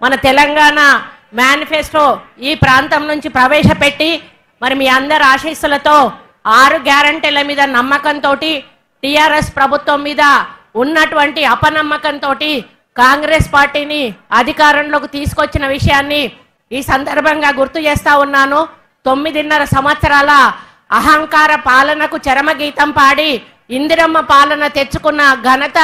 మన తెలంగాణ మేనిఫెస్టో ఈ ప్రాంతం నుంచి ప్రవేశపెట్టి మరి మీ అందరి ఆశీస్సులతో 6 గ్యారంటీల మీద నమ్మకంతో టిఆర్ఎస్ ప్రభుత్వం మీద ఉన్నటువంటి అపనమ్మకంతో కాంగ్రెస్ పార్టీని అధికారంలోకి తీసుకొచ్చిన విషయాన్ని ఈ సందర్భంగా గుర్తు చేస్తా ఉన్నాను. 9.5 సంవత్సరాల అహంకార పాలనకు చరమగీతం పాడి ఇందిరమ్మ పాలన తెచ్చుకున్న ఘనత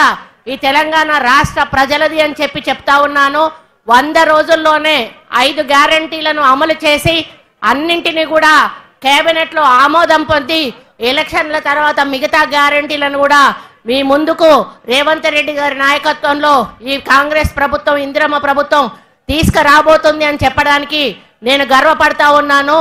ఈ తెలంగాణ రాష్ట్ర ప్రజలది అని చెప్తా ఉన్నాను. 100 రోజుల్లోనే 5 గ్యారంటీలను అమలు చేసి అన్నింటినీ కూడా కేబినెట్లో ఆమోదం పొంది ఎలక్షన్ల తర్వాత మిగతా గ్యారంటీలను కూడా మీ ముందుకు రేవంత్ రెడ్డి గారి నాయకత్వంలో ఈ కాంగ్రెస్ ప్రభుత్వం ఇందిరమ్మ ప్రభుత్వం తీసుకురాబోతుంది అని చెప్పడానికి నేను గర్వపడతా ఉన్నాను.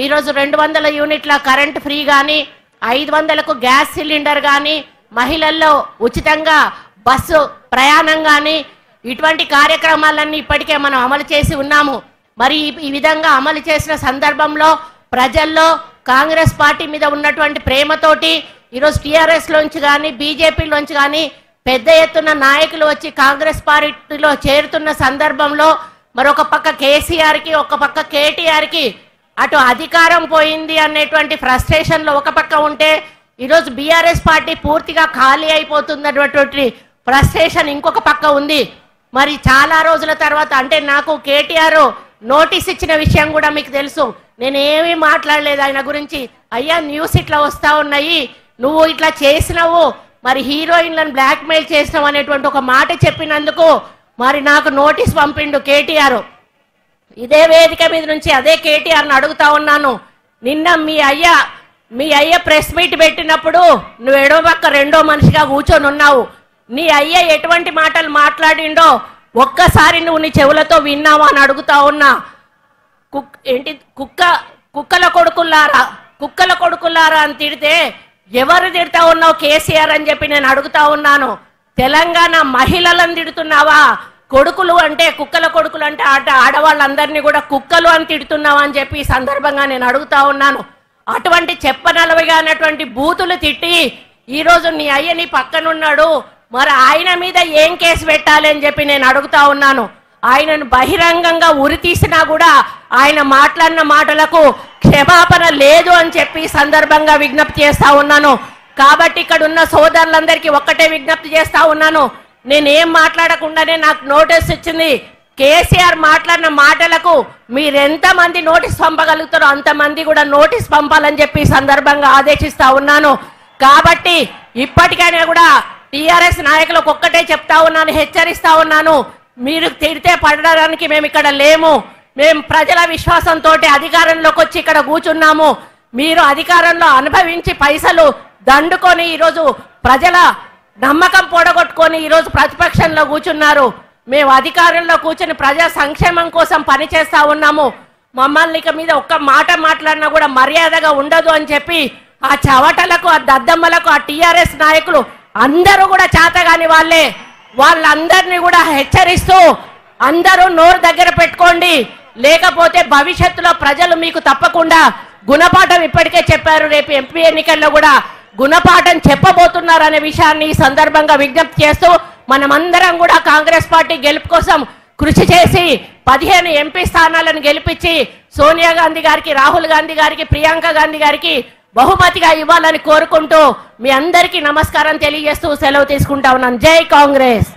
ఈరోజు 200 యూనిట్ల కరెంట్ ఫ్రీ కానీ 500కు గ్యాస్ సిలిండర్ కానీ మహిళల్లో ఉచితంగా బస్సు ప్రయాణం కానీ ఇటువంటి కార్యక్రమాలన్నీ ఇప్పటికే మనం అమలు చేసి ఉన్నాము. మరి ఈ విధంగా అమలు చేసిన సందర్భంలో ప్రజల్లో కాంగ్రెస్ పార్టీ మీద ఉన్నటువంటి ప్రేమతోటి ఈరోజు టీఆర్ఎస్లోంచి కానీ బీజేపీలోంచి కానీ పెద్ద ఎత్తున నాయకులు వచ్చి కాంగ్రెస్ పార్టీలో చేరుతున్న సందర్భంలో మరొక పక్క కేసీఆర్కి ఒక పక్క కేటీఆర్కి అటు అధికారం పోయింది అనేటువంటి ఫ్రస్ట్రేషన్లో ఒక పక్క ఉంటే ఈరోజు బీఆర్ఎస్ పార్టీ పూర్తిగా ఖాళీ అయిపోతున్నటువంటి ఫ్రస్ట్రేషన్ ఇంకొక పక్క ఉంది. మరి చాలా రోజుల తర్వాత అంటే నాకు కేటీఆర్ నోటీస్ ఇచ్చిన విషయం కూడా మీకు తెలుసు. నేనేమీ మాట్లాడలేదు ఆయన గురించి. అయ్యా న్యూస్ ఇట్లా వస్తూ ఉన్నాయి, నువ్వు ఇట్లా చేసినావు, మరి హీరోయిన్లను బ్లాక్మెయిల్ చేసినావు అనేటువంటి ఒక మాట చెప్పినందుకు మరి నాకు నోటీస్ పంపిండు కేటీఆర్. ఇదే వేదిక మీద నుంచి అదే కేటీఆర్ని అడుగుతా ఉన్నాను. నిన్న మీ అయ్య ప్రెస్ మీట్ పెట్టినప్పుడు నువ్వు ఎడో పక్క రెండో మనిషిగా కూర్చొని ఉన్నావు. నీ అయ్య ఎటువంటి మాటలు మాట్లాడిండో ఒక్కసారి నువ్వు నీ చెవులతో విన్నావా అని అడుగుతా ఉన్నా. కుక్కల కొడుకులారా అని తిడితే ఎవరు తిడతా ఉన్నావు కేసీఆర్ అని చెప్పి నేను అడుగుతా ఉన్నాను. తెలంగాణ మహిళలను తిడుతున్నావా? కొడుకులు అంటే కుక్కల కొడుకులు అంటే ఆడవాళ్ళందరినీ కూడా కుక్కలు అని తిడుతున్నావా అని చెప్పి ఈ సందర్భంగా నేను అడుగుతా ఉన్నాను. అటువంటి చెప్పనలవిగా అన్నటువంటి బూతులు తిట్టి ఈరోజు నీ అయ్య నీ పక్కనున్నాడు, మరి ఆయన మీద ఏం కేసు పెట్టాలి అని చెప్పి నేను అడుగుతా ఉన్నాను. ఆయనను బహిరంగంగా ఉరి తీసినా కూడా ఆయన మాట్లాడిన మాటలకు క్షమాపణ లేదు అని చెప్పి సందర్భంగా విజ్ఞప్తి చేస్తా ఉన్నాను. కాబట్టి ఇక్కడ ఉన్న సోదరులందరికీ ఒక్కటే విజ్ఞప్తి చేస్తా ఉన్నాను. నేనేం మాట్లాడకుండానే నాకు నోటీస్ ఇచ్చింది. కేసీఆర్ మాట్లాడిన మాటలకు మీరెంతమంది నోటీస్ పంపగలుగుతారో అంతమంది కూడా నోటీస్ పంపాలని చెప్పి సందర్భంగా ఆదేశిస్తా ఉన్నాను. కాబట్టి ఇప్పటికైనా కూడా టీఆర్ఎస్ నాయకులకు ఒక్కటే చెప్తా ఉన్నాను, హెచ్చరిస్తా ఉన్నాను. మీరు తిడితే పడడానికి మేము ఇక్కడ లేము. మేము ప్రజల విశ్వాసంతో అధికారంలోకి వచ్చి ఇక్కడ కూర్చున్నాము. మీరు అధికారంలో అనుభవించి పైసలు దండుకొని ఈరోజు ప్రజల నమ్మకం పొడగొట్టుకొని ఈరోజు ప్రతిపక్షంలో కూర్చున్నారు. మేము అధికారంలో కూర్చుని ప్రజా సంక్షేమం కోసం పనిచేస్తా ఉన్నాము. మమ్మల్ని ఇక మీద ఒక్క మాట మాట్లాడినా కూడా మర్యాదగా ఉండదు అని చెప్పి ఆ చవటలకు ఆ దద్దమ్మలకు ఆ టీఆర్ఎస్ నాయకులు అందరూ కూడా చేతగాని వాళ్ళందరినీ కూడా హెచ్చరిస్తూ అందరూ నోరు దగ్గర పెట్టుకోండి, లేకపోతే భవిష్యత్తులో ప్రజలు మీకు తప్పకుండా గుణపాఠం ఇప్పటికే చెప్పారు. రేపు ఎంపీ ఎన్నికల్లో కూడా గుణపాఠం చెప్పబోతున్నారు అనే విషయాన్ని ఈ సందర్భంగా విజ్ఞప్తి చేస్తూ మనమందరం కూడా కాంగ్రెస్ పార్టీ గెలుపు కోసం కృషి చేసి 15 ఎంపీ స్థానాలను గెలిపించి సోనియా గాంధీ గారికి, రాహుల్ గాంధీ గారికి, ప్రియాంక గాంధీ గారికి బహుమతిగా ఇవ్వాలని కోరుకుంటూ మీ అందరికీ నమస్కారం తెలియజేస్తూ సెలవు తీసుకుంటా ఉన్నాను. జై కాంగ్రెస్.